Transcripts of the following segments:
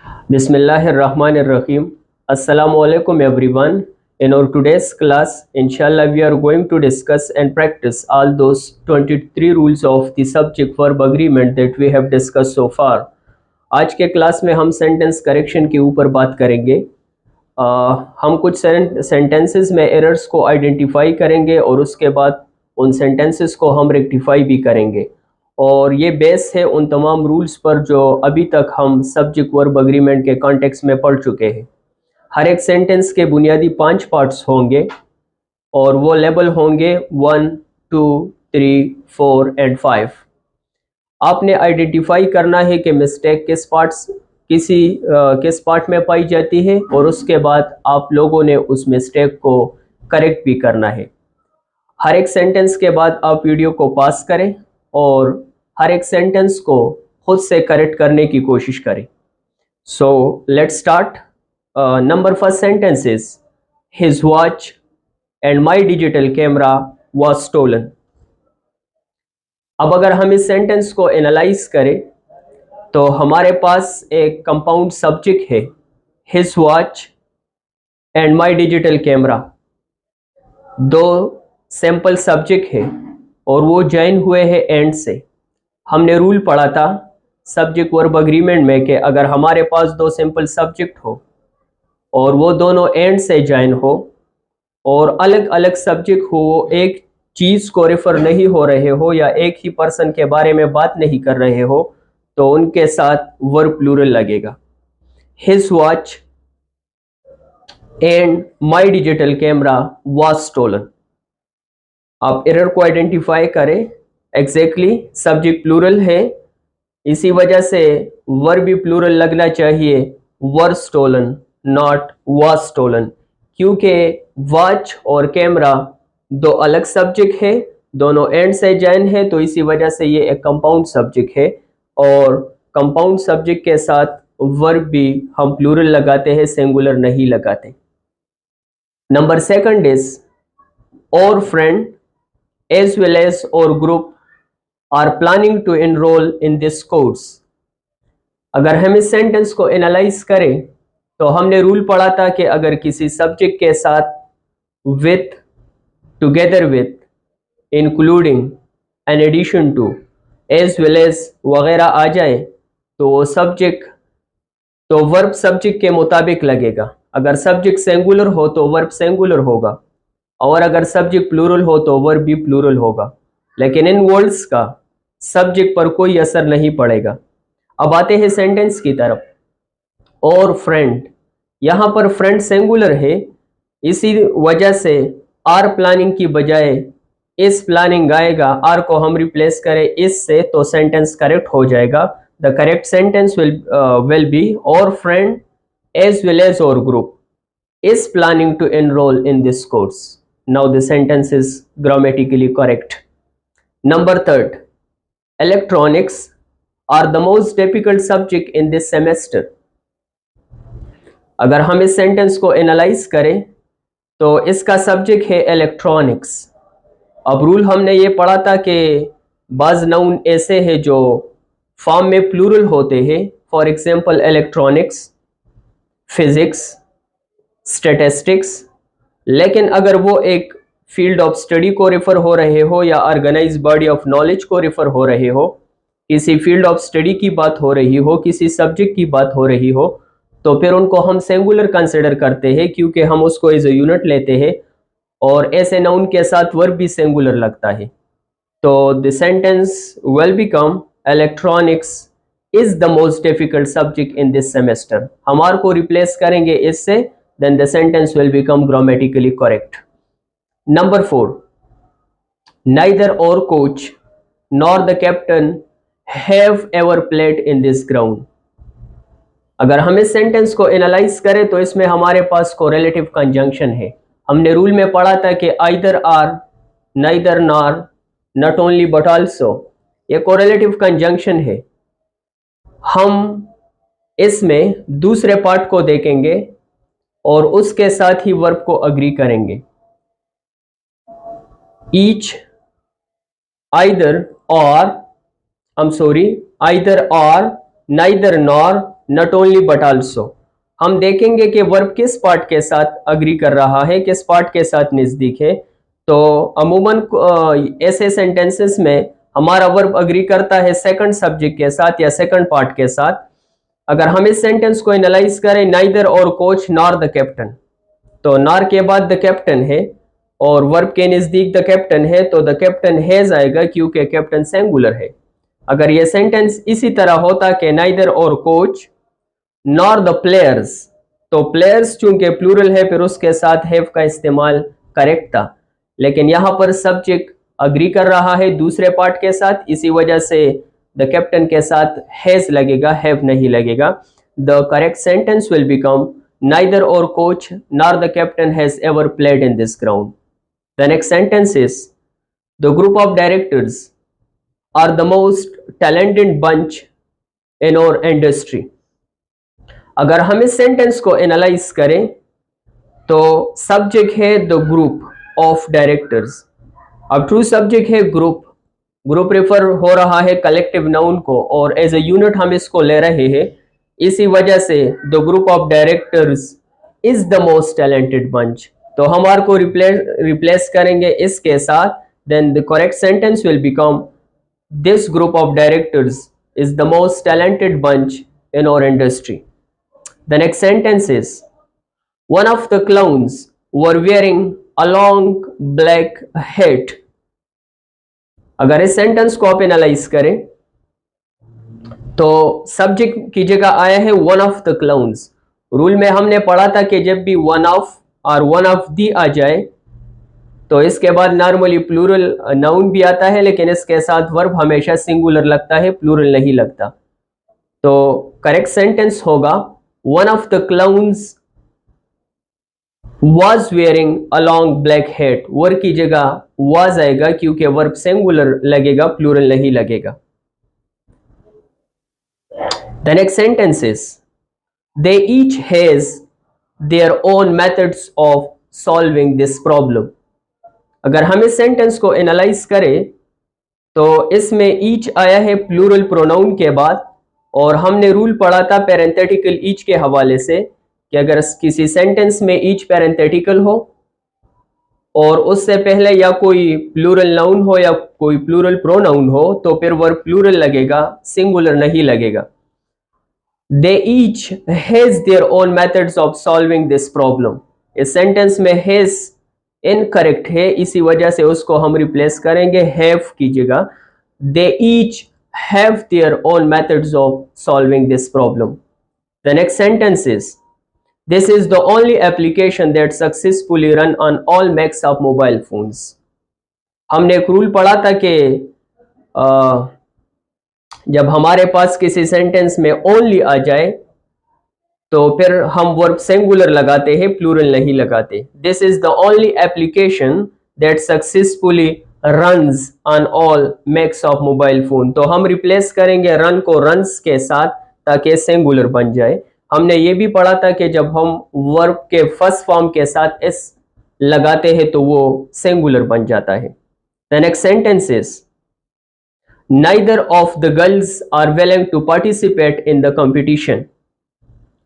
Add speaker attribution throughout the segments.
Speaker 1: Bismillahirrahmanirrahim. Assalamu alaikum everyone. In our today's class, inshallah, we are going to discuss and practice all those 23 rules of the subject verb agreement that we have discussed so far. आज के class में हम sentence correction के ऊपर बात करेंगे। हम कुछ सेंटेंसेस में एरर्स को आइडेंटिफाई करेंगे और उसके बाद उन सेंटेंसेस को हम रेक्टिफाई भी करेंगे, और ये बेस है उन तमाम रूल्स पर जो अभी तक हम सब्जेक्ट वर्ब अग्रीमेंट के कॉन्टेक्स्ट में पढ़ चुके हैं। हर एक सेंटेंस के बुनियादी 5 पार्ट्स होंगे और वो लेवल होंगे 1, 2, 3, 4 एंड 5। आपने आइडेंटिफाई करना है कि मिस्टेक किस पार्ट में पाई जाती है, और उसके बाद आप लोगों ने उस मिस्टेक को करेक्ट भी करना है। हर एक सेंटेंस के बाद आप वीडियो को पास करें और हर एक सेंटेंस को खुद से करेक्ट करने की कोशिश करें। So let's start. Number first sentence is his watch and my digital camera was stolen. अब अगर हम इस सेंटेंस को एनालाइज करें तो हमारे पास एक कंपाउंड सब्जेक्ट है, his watch and my digital camera. दो सैंपल सब्जेक्ट है और वो ज्वाइन हुए हैं एंड से। हमने रूल पढ़ा था सब्जेक्ट वर्ब अग्रीमेंट में कि अगर हमारे पास दो सिंपल सब्जेक्ट हो और वो दोनों एंड से ज्वाइन हो और अलग अलग सब्जेक्ट हो, वो एक चीज़ को रेफर नहीं हो रहे हो या एक ही पर्सन के बारे में बात नहीं कर रहे हो, तो उनके साथ वर्ब प्लूरल लगेगा। His watch and my digital camera was stolen. आप एरर को आइडेंटिफाई करें। एग्जैक्टली सब्जेक्ट प्लूरल है, इसी वजह से वर्ब भी प्लूरल लगना चाहिए, were stolen not was stolen, क्योंकि वॉच और कैमरा दो अलग सब्जेक्ट है, दोनों एंड से ज्वाइन है, तो इसी वजह से ये एक कंपाउंड सब्जेक्ट है और कंपाउंड सब्जेक्ट के साथ वर्ब भी हम प्लूरल लगाते हैं, सिंगुलर नहीं लगाते। नंबर सेकंड इज और friend as well as or group are planning to enroll in this course। अगर हम इस सेंटेंस को एनालाइज करें तो हमने रूल पढ़ा था कि अगर किसी सब्जेक्ट के साथ with, together with, including, in addition to, as well as वगैरह आ जाए तो वो सब्जेक्ट तो वर्ब सब्जेक्ट के मुताबिक लगेगा। अगर सब्जेक्ट सिंगुलर हो तो वर्ब सिंगुलर होगा, और अगर सब्जेक्ट प्लूरल हो तो वर्ब भी प्लूरल होगा, लेकिन इन वर्ड्स का सब्जेक्ट पर कोई असर नहीं पड़ेगा। अब आते हैं सेंटेंस की तरफ। और फ्रेंड, यहाँ पर फ्रेंड सिंगुलर है, इसी वजह से आर प्लानिंग की बजाय इस प्लानिंग आएगा। आर को हम रिप्लेस करें इससे तो सेंटेंस करेक्ट हो जाएगा। The correct sentence will be और फ्रेंड एज वेल एज और group is planning to enroll in this course. Now the sentence is grammatically correct. Number third, electronics are the most difficult subject in this semester। अगर हम इस sentence को analyse करें तो इसका subject है electronics. अब रूल हमने ये पढ़ा था कि बाज नाउन ऐसे है जो फॉर्म में प्लूरल होते हैं, for example electronics, physics, statistics, लेकिन अगर वो एक फील्ड ऑफ स्टडी को रेफर हो रहे हो या ऑर्गेनाइज बॉडी ऑफ नॉलेज को रेफर हो रहे हो, किसी फील्ड ऑफ स्टडी की बात हो रही हो, किसी सब्जेक्ट की बात हो रही हो, तो फिर उनको हम सिंगुलर कंसिडर करते हैं, क्योंकि हम उसको एज ए यूनिट लेते हैं और ऐसे नाउन के साथ वर्ब भी सिंगुलर लगता है। तो the sentence will become electronics is the most difficult subject in this semester. हम आर को रिप्लेस करेंगे इससे, then the sentence will become grammatically correct. Number 4, neither our coach nor the captain have ever played in this ground। अगर हम इस sentence को analyse करें तो इसमें हमारे पास कोरिलेटिव कंजंक्शन है। हमने रूल में पढ़ा था कि either are, neither nor, not only but also, ये कोरिलेटिव कंजंक्शन है। हम इसमें दूसरे पार्ट को देखेंगे और उसके साथ ही वर्ब को अग्री करेंगे। ईच, आइदर और, neither nor, not only but also। हम देखेंगे कि वर्ब किस पार्ट के साथ अग्री कर रहा है, किस पार्ट के साथ नज़दीक है। तो अमूमन ऐसे सेंटेंसेस में हमारा वर्ब अग्री करता है सेकंड सब्जेक्ट के साथ या सेकंड पार्ट के साथ। अगर हम इस सेंटेंस को एनालाइज करें, neither our coach nor the captain, तो नॉर के बाद द कैप्टन है और वर्ब के नज़दीक द कैप्टन है, तो द कैप्टन हैज आएगा क्योंकि कैप्टन सिंगुलर है। अगर ये सेंटेंस इसी तरह होता कि neither our coach nor the players, तो प्लेयर्स चूंकि प्लूरल है फिर उसके साथ हैव का इस्तेमाल करेक्ट था, लेकिन यहाँ पर सब्जेक्ट अग्री कर रहा है दूसरे पार्ट के साथ, इसी वजह से द कैप्टन के साथ हैज लगेगा, हैव नहीं लगेगा। The correct sentence will become neither our coach nor the captain has ever played in this ground. The next sentence is the group of directors are the most talented bunch in our industry। अगर हम इस sentence को analyse करें तो subject है the group of directors. अब true subject है group, group refer हो रहा है कलेक्टिव नाउन को और एज ए यूनिट हम इसको ले रहे हैं, इसी वजह से the group of directors is the most talented bunch. तो हमारे को रिप्लेस करेंगे इसके साथ, then the correct sentence will become this group of directors is the most talented bunch in our industry। The next sentence is one of the clowns were wearing a long black hat। अगर इस sentence को आप analyse करें तो subject की जगह आया है one of the clowns. Rule में हमने पढ़ा था कि जब भी वन ऑफ और वन ऑफ दी आ जाए तो इसके बाद नॉर्मली प्लूरल नाउन भी आता है, लेकिन इसके साथ वर्ब हमेशा सिंगुलर लगता है, प्लूरल नहीं लगता। तो करेक्ट सेंटेंस होगा one of the clowns was wearing a long black hat. Verb की जगह वाज आएगा क्योंकि वर्ब सिंगुलर लगेगा, प्लूरल नहीं लगेगा। The next sentence is they each has their own methods of solving this problem. अगर हम इस सेंटेंस को एनालाइज करें तो इसमें ईच आया है प्लूरल प्रोनाउन के बाद, और हमने रूल पढ़ा था पैरेंथेटिकल ईच के हवाले से कि अगर किसी सेंटेंस में ईच पैरेंथेटिकल हो और उससे पहले या कोई प्लूरल नाउन हो या कोई प्लूरल प्रोनाउन हो तो फिर वर्ब प्लूरल लगेगा, सिंगुलर नहीं लगेगा। They each has their own methods of solving this problem. इस सेंटेंस में हैज इनकरेक्ट है, इसी वजह से उसको हम रिप्लेस करेंगे हैव की जगह। They each have their own methods of solving this problem. The next sentence is this is the only application that successfully run on all makes of mobile phones. हमने एक रूल पढ़ा था कि जब हमारे पास किसी सेंटेंस में ओनली आ जाए तो फिर हम वर्ब सिंगुलर लगाते हैं, प्लूरल नहीं लगाते। This is the only application that successfully runs on all makes of mobile phone. तो हम रिप्लेस करेंगे रन को रन्स के साथ ताकि सिंगुलर बन जाए। हमने ये भी पढ़ा था कि जब हम वर्ब के फर्स्ट फॉर्म के साथ एस लगाते हैं तो वो सिंगुलर बन जाता है। The next sentence is neither of the girls are willing to participate in the competition.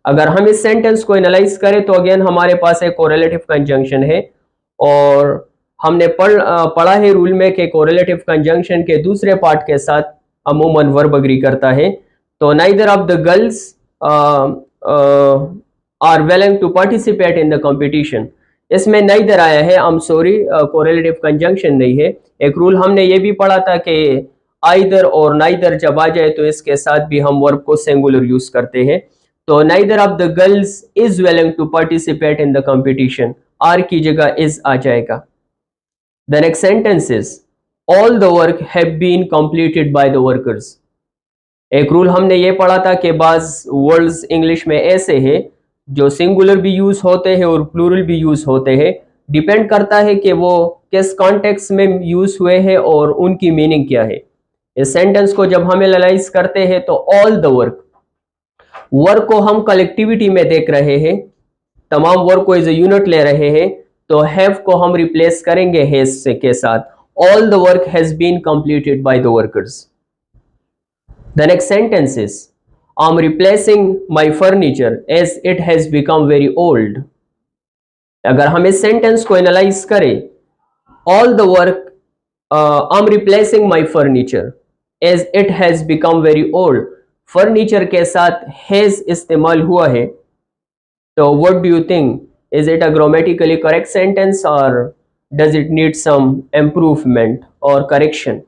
Speaker 1: अगर हम इस सेंटेंस को एनालाइज करें तो अगेन हमारे पास एक कोरिलेटिव कंजंक्शन है और हमने पढ़ा है रूल में कि कोरिलेटिव कंजंक्शन के दूसरे पार्ट के साथ अमूमन वर्ब अग्री करता है। तो neither of the girls are willing to participate in the competition, इसमें नाइदर आया है, I am sorry, correlative conjunction नहीं है। एक रूल हमने ये भी पढ़ा था कि आइदर और नाइदर जब आ जाए तो इसके साथ भी हम वर्ब को सिंगुलर यूज करते हैं। तो neither of the girls is willing to participate in the competition, are की जगह is आ जाएगा। The next sentence is all the work have been completed by the workers। एक रूल हमने ये पढ़ा था कि बाज वर्ड्स इंग्लिश में ऐसे हैं जो सिंगुलर भी यूज होते हैं और प्लूरल भी यूज होते हैं, डिपेंड करता है कि वो किस कॉन्टेक्स्ट में यूज हुए हैं और उनकी मीनिंग क्या है। इस सेंटेंस को जब हम एनालाइज करते हैं तो ऑल द वर्क को हम कलेक्टिविटी में देख रहे हैं, तमाम वर्क को एज ए यूनिट ले रहे हैं, तो हैव को हम रिप्लेस करेंगे हैज से के साथ। All the work has been completed by the workers. The next sentence is I'm replacing my furniture as it has become very old. अगर हम इस सेंटेंस को एनालाइज करें, all the work I'm replacing my furniture as it has become very old. Furniture के साथ has इस्तेमाल हुआ है, तो what do you think? Is it a grammatically correct sentence or does it need some improvement or correction?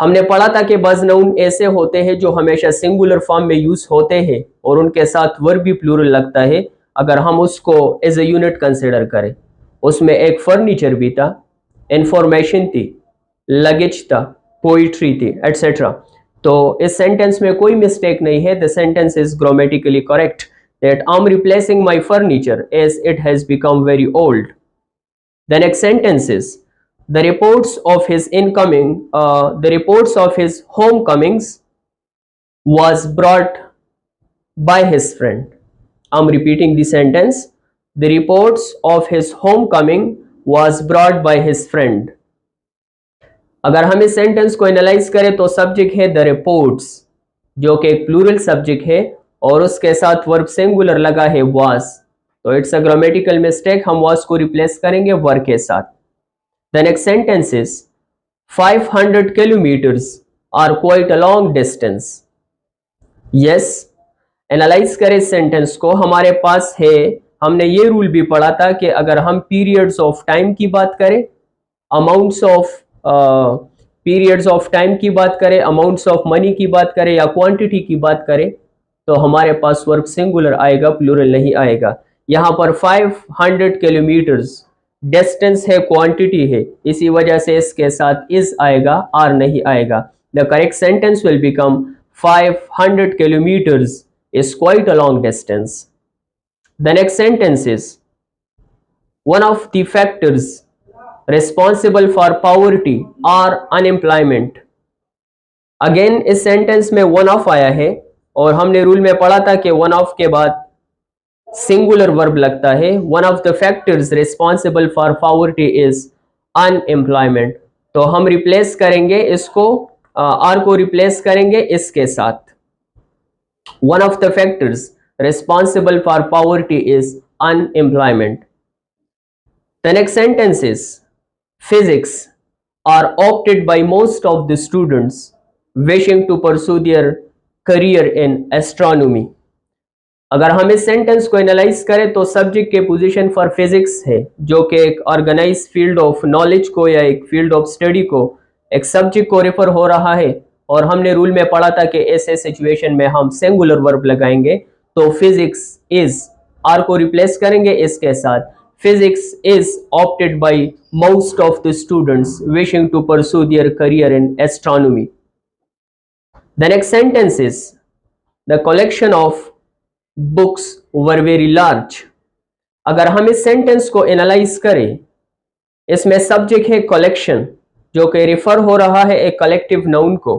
Speaker 1: हमने पढ़ा था कि बज़ नाउन ऐसे होते हैं जो हमेशा सिंगुलर फॉर्म में यूज होते हैं और उनके साथ वर्ब भी प्लूरल लगता है अगर हम उसको एज ए यूनिट कंसिडर करें। उसमें एक फर्नीचर भी था, इंफॉर्मेशन थी, लगेज था, पोइट्री थी, एटसेट्रा। तो इस सेंटेंस में कोई मिस्टेक नहीं है। The sentence is grammatically correct that I am replacing my furniture as it has become very old. The next sentence is the reports of his homecomings was brought by his friend. I'm repeating the sentence. The reports of his homecoming was brought by his friend. अगर हम इस sentence को analyse करें तो subject है the reports, जो कि एक प्लूरल सब्जेक्ट है और उसके साथ वर्ब सिंगुलर लगा है was, तो इट्स अ ग्रामेटिकल मिस्टेक। हम was को रिप्लेस करेंगे वर के साथ। The next sentence is 500 kilometers are quite a long distance. Yes, analyse करें इस सेंटेंस को। हमारे पास है, हमने ये रूल भी पढ़ा था कि अगर हम पीरियड्स ऑफ टाइम की बात करें, amounts of periods of time की बात करें, अमाउंट्स ऑफ मनी की बात करें या क्वांटिटी की बात करें, तो हमारे पास वर्ब सिंगुलर आएगा, प्लूरल नहीं आएगा। यहाँ पर 500 किलोमीटर्स डिस्टेंस है, क्वांटिटी है, इसी वजह से इसके साथ इज आएगा, आर नहीं आएगा। The correct sentence will become 500 kilometers is quite a long distance. The next sentence is one of the factors responsible for poverty or unemployment. Again इस सेंटेंस में वन ऑफ आया है और हमने रूल में पढ़ा था कि वन ऑफ के बाद सिंगुलर वर्ब लगता है। One of the factors responsible for poverty is unemployment, तो हम रिप्लेस करेंगे इसको, आर को रिप्लेस करेंगे इसके साथ। One of the factors responsible for poverty is unemployment. The next sentence is physics are opted by most of the students wishing to pursue their career in astronomy. अगर हम इस sentence को analyse करें तो subject के position for physics है, जो कि एक ऑर्गेनाइज फील्ड ऑफ नॉलेज को या एक फील्ड ऑफ स्टडी को, एक सब्जेक्ट को रेफर हो रहा है। और हमने रूल में पढ़ा था कि ऐसे सिचुएशन में हम सिंगुलर वर्ब लगाएंगे, तो फिजिक्स इज, आर को रिप्लेस करेंगे इसके साथ। Physics is opted by most of the students wishing to pursue their career in astronomy. The next sentence is the collection of books were very large. अगर हम इस sentence को analyse करें, इसमें सब्जेक्ट है कलेक्शन, जो कि रिफर हो रहा है एक कलेक्टिव नाउन को,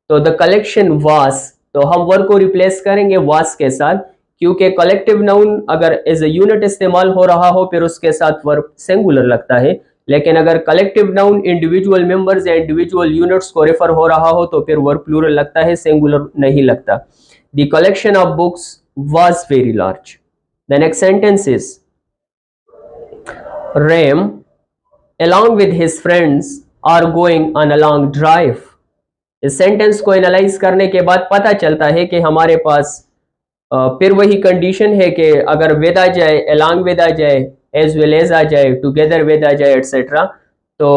Speaker 1: तो द कलेक्शन वास, तो हम वर्ब को रिप्लेस करेंगे वास के साथ, क्योंकि कलेक्टिव नाउन अगर एज ए यूनिट इस्तेमाल हो रहा हो फिर उसके साथ वर्ब सिंगुलर लगता है, लेकिन अगर कलेक्टिव नाउन इंडिविजुअल मेंबर्स या इंडिविजुअल यूनिट्स को रेफर हो रहा हो तो फिर वर्ब प्लूरल लगता है, सिंगुलर नहीं लगता। The collection of books was very large. The next sentence is Ram along with his friends are going on a long drive. इस सेंटेंस को एनालाइज करने के बाद पता चलता है कि हमारे पास फिर वही कंडीशन है कि अगर विद आ जाए, along with आ जाए, as well as आ जाए, together with आ जाए, एटसेट्रा, तो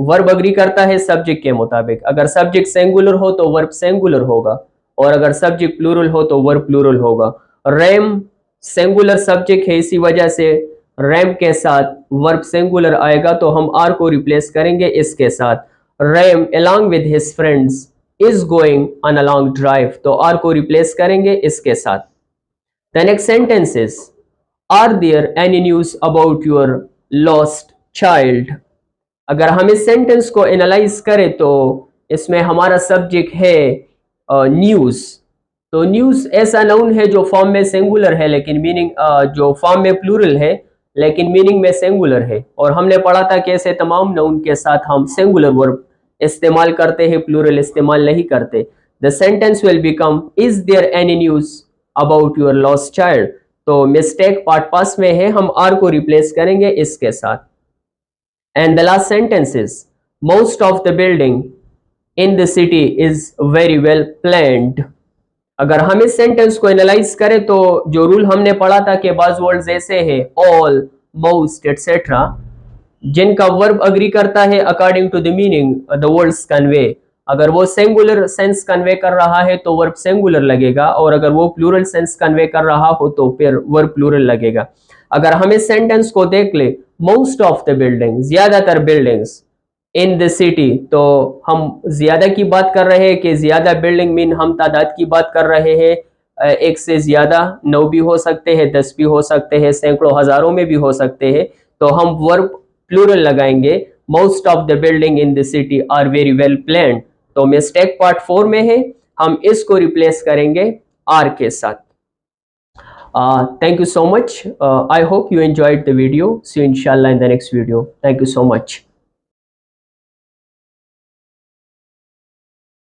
Speaker 1: वर्ब अग्री करता है सब्जेक्ट के मुताबिक। अगर सब्जेक्ट सिंगुलर हो तो वर्ब सिंगुलर होगा और अगर सब्जेक्ट प्लूरल हो तो वर्ब प्लूरल होगा। रैम सिंगुलर सब्जेक्ट है, इसी वजह से रैम के साथ वर्ब सिंगुलर आएगा, तो हम आर को रिप्लेस करेंगे इसके साथ। RAM along with his friends is going on a long drive, तो आर को रिप्लेस करेंगे इसके साथ। The next sentence is are there any news about your lost child? अगर हम इस सेंटेंस को एनालाइज करें तो इसमें हमारा सब्जेक्ट है न्यूज। तो न्यूज ऐसा नाउन है जो फॉर्म में सिंगुलर है लेकिन मीनिंग, जो फॉर्म में प्लूरल है लेकिन मीनिंग में सिंगुलर है, और हमने पढ़ा था कि ऐसे तमाम नाउन के साथ हम सिंगुलर वर्ब इस्तेमाल करते हैं, प्लूरल इस्तेमाल नहीं करते। The sentence will become is there any news about your lost child. तो मिस्टेक पार्ट पास में है, हम आर को रिप्लेस करेंगे इसके साथ। And the last sentence is most of the building in the city is very well planned. अगर हम इस सेंटेंस को एनालाइज करें तो जो रूल हमने पढ़ा था कि बाज वर्ड्स ऐसे हैं ऑल, मोस्ट एटसेट्रा, जिनका वर्ब अग्री करता है according to the meaning the words convey. अगर वो सिंगुलर सेंस कन्वे कर रहा है तो वर्ब सिंगुलर लगेगा, और अगर वो प्लूरल सेंस कन्वे कर रहा हो तो फिर वर्ब प्लूरल लगेगा। अगर हम इस सेंटेंस को देख ले, मोस्ट ऑफ द बिल्डिंग, ज्यादातर बिल्डिंग्स, इन द सिटी, तो हम ज्यादा की बात कर रहे हैं कि ज्यादा बिल्डिंग मीन हम तादाद की बात कर रहे हैं। एक से ज्यादा 9 भी हो सकते हैं, 10 भी हो सकते हैं, सैकड़ों हजारों में भी हो सकते हैं। तो हम वर्ब प्लूरल लगाएंगे, most of the building in the city are very well planned. तो मिस्टेक पार्ट 4 में है, हम इसको रिप्लेस करेंगे आर के साथ। Thank you so much. I hope you enjoyed the video. See you inshallah in the next video. Thank you so much.